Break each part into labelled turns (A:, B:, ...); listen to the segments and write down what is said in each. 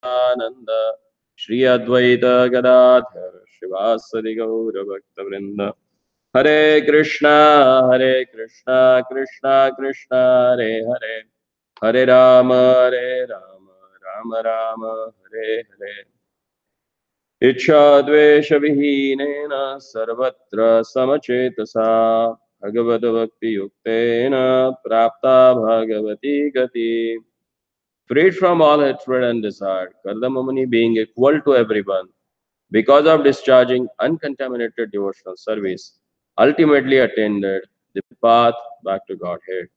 A: Nanda Shri Advaita Gadadhar Shivasadi Gaura Bhakta Vrinda Hare Krishna Krishna Krishna Hare Hare Hare Rama Rama Rama Hare Hare Ichchadvesha vihinena sarvatra samachetasa Bhagavad Bhakti Yuktena Prapta Bhagavati Gati. Freed from all hatred and desire, Kardamamuni being equal to everyone, because of discharging uncontaminated devotional service, ultimately attained the path back to Godhead.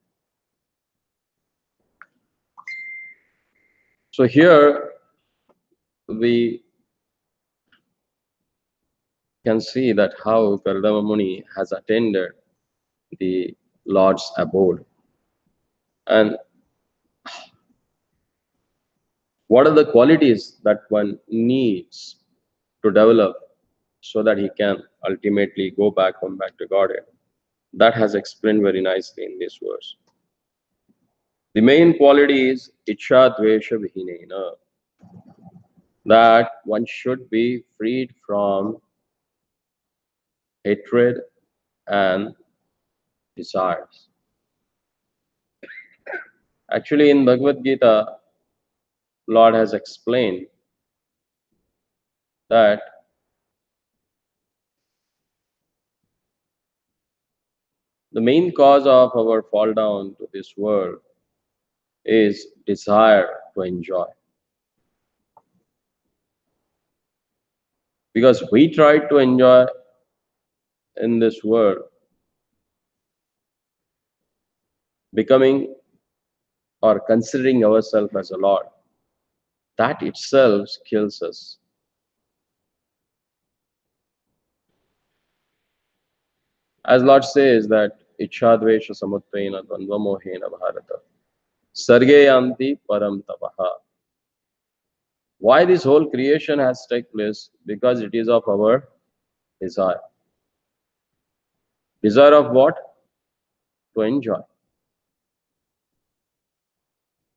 A: So here we can see that how Kardamamuni has attended the Lord's abode. And what are the qualities that one needs to develop so that he can ultimately go back home, back to Godhead? That has explained very nicely in this verse. The main quality is Ichcha Dvesha Vihinena, that one should be freed from hatred and desires. Actually, in Bhagavad Gita, Lord has explained that the main cause of our fall down to this world is desire to enjoy. Because we try to enjoy in this world, becoming or considering ourselves as a Lord, that itself kills us. As Lord says that Ichchadvesha Samutvena Dvandva Mohena Bharata Sarge Yanti Param Tapaha. Why this whole creation has taken place? Because it is of our desire. Desire of what? To enjoy.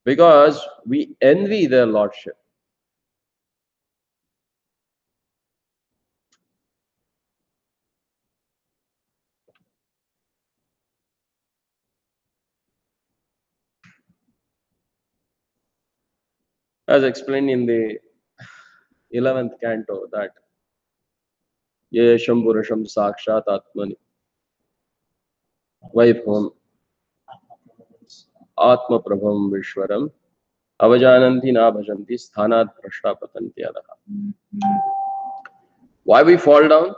A: Because we envy their lordship. As explained in the 11th canto, that Yesham Purusham Sakshat Atmani Vaibhavam Atma Prabham Vishwaram Avajananti Na Bhajanti Sthanat Prashta Patanti Adaha. Why we fall down?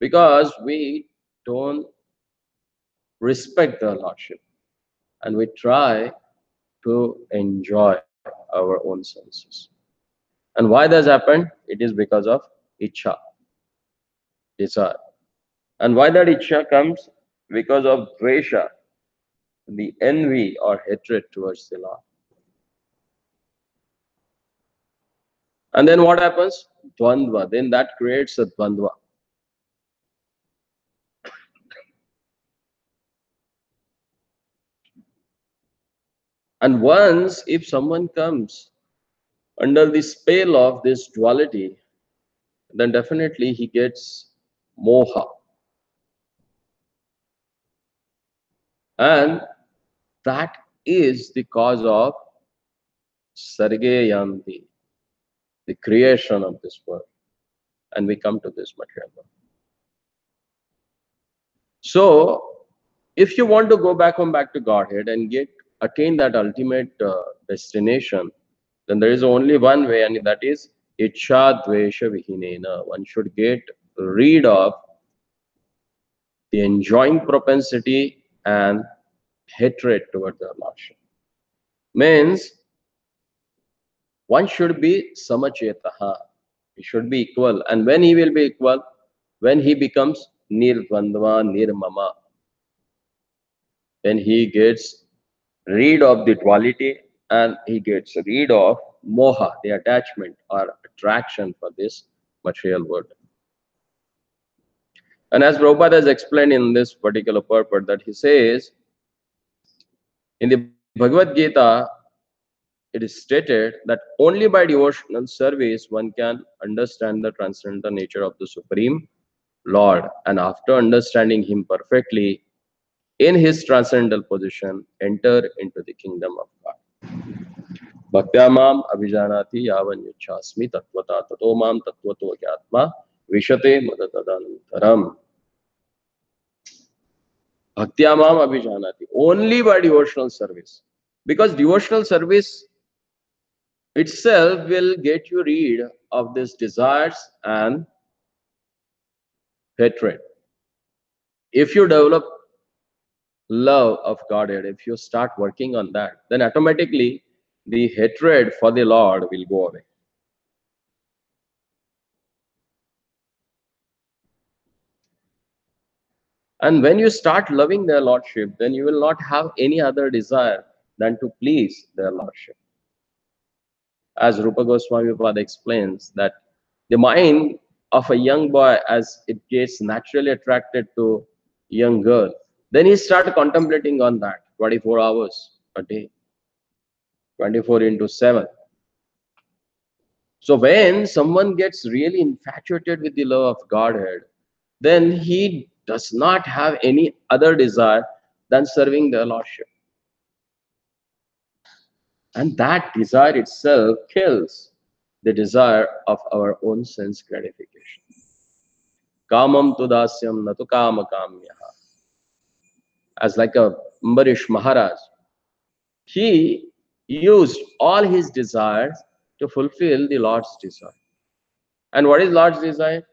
A: Because we don't respect the Lordship and we try to enjoy our own senses. And why this happened? It is because of Ichcha, desire. And why that Ichcha comes? Because of Dvesha, the envy or hatred towards the Lord. And then what happens? Dvandva. Then that creates a Dvandva. And once, if someone comes under the spell of this duality, then definitely he gets moha. And that is the cause of Sargeyanti, the creation of this world. And we come to this material world. So, if you want to go back home, back to Godhead and attain that ultimate destination, then there is only one way, and that is Ichcha Dvesha Vihinena. One should get rid of the enjoying propensity and hatred toward the Lordship. Means one should be samachetaha. He should be equal. And when he will be equal? When he becomes nirvandva nirmama. When he gets rid of the duality and he gets rid of moha, the attachment or attraction for this material world. And as Prabhupada has explained in this particular purport, that he says in the Bhagavad Gita, it is stated that only by devotional service one can understand the transcendental nature of the Supreme Lord, and after understanding Him perfectly in His transcendental position, enter into the kingdom of God. Bhaktya mam abhijanati yavanyachasmi tattvata tato mam tattvato gyatma vishate madatadantaram. Bhaktya mam abhijanati. Only by devotional service. Because devotional service itself will get you rid of these desires and hatred. If you develop love of Godhead, if you start working on that, then automatically the hatred for the Lord will go away. And when you start loving their Lordship, then you will not have any other desire than to please their Lordship. As Rupa Goswami Pada explains, that the mind of a young boy, as it gets naturally attracted to young girl, then he starts contemplating on that 24 hours a day, 24 into 7. So when someone gets really infatuated with the love of Godhead, then he does not have any other desire than serving the Lordship. And that desire itself kills the desire of our own sense gratification. Kamam tu dasyam natu kama kamyaha. As like a Ambarish Maharaj, he used all his desires to fulfill the Lord's desire. And what is Lord's desire?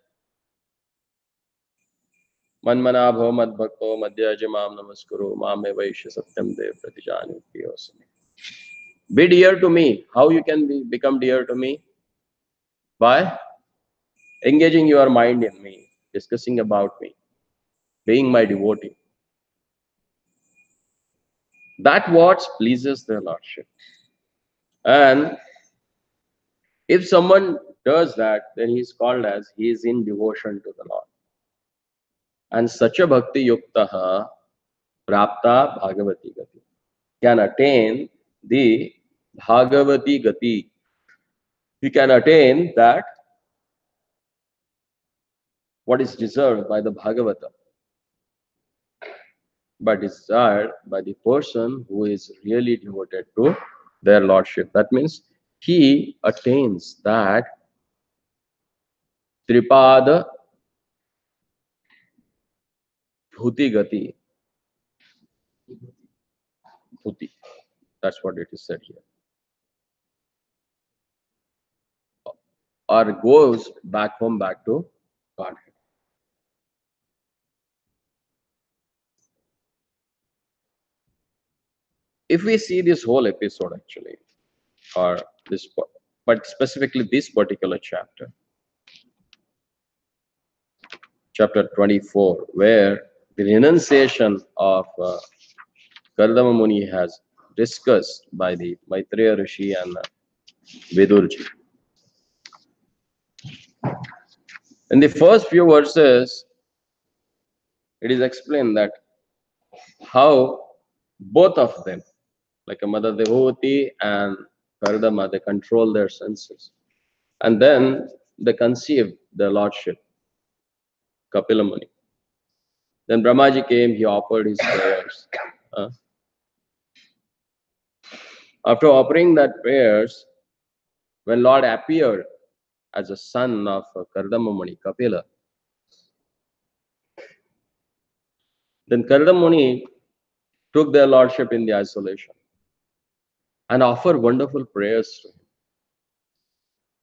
A: Manmana bhava mad bhakto madhya jamam namaskuru mame vaishya satyam dev pratijani priyosame. Be dear to me. How you can become dear to me? By engaging your mind in me, discussing about me, being my devotee. That what pleases the Lordship. And if someone does that, then he is called as he is in devotion to the Lord. And such a bhakti yuktaha prapta bhagavati gati can attain the bhagavati gati. He can attain that what is deserved by the Bhagavata, but desired by the person who is really devoted to their Lordship. That means he attains that Tripada Bhuti Gati. Bhuti. That's what it is said here. Or goes back home, back to Godhead. If we see this whole episode actually, or this, but specifically this particular chapter, chapter 24, where the renunciation of Kardama Muni has discussed by the Maitreya Rishi and Vidurji. In the first few verses, it is explained that how both of them, like a Mother Devotee and Kardama, they control their senses. And then they conceive their lordship, Kapila Muni. Then Brahmaji came, he offered his prayers. After offering that prayers, when Lord appeared as a son of Kardama Muni, Kapila, then Kardama Muni took their lordship in the isolation and offered wonderful prayers to him.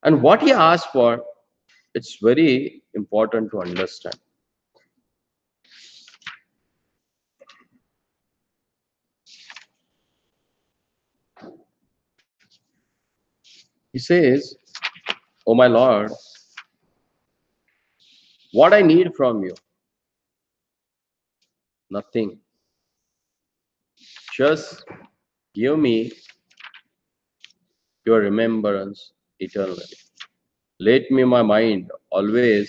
A: And what he asked for, it's very important to understand. He says, "Oh my Lord, what I need from you? Nothing. Just give me your remembrance eternally. Let me my mind always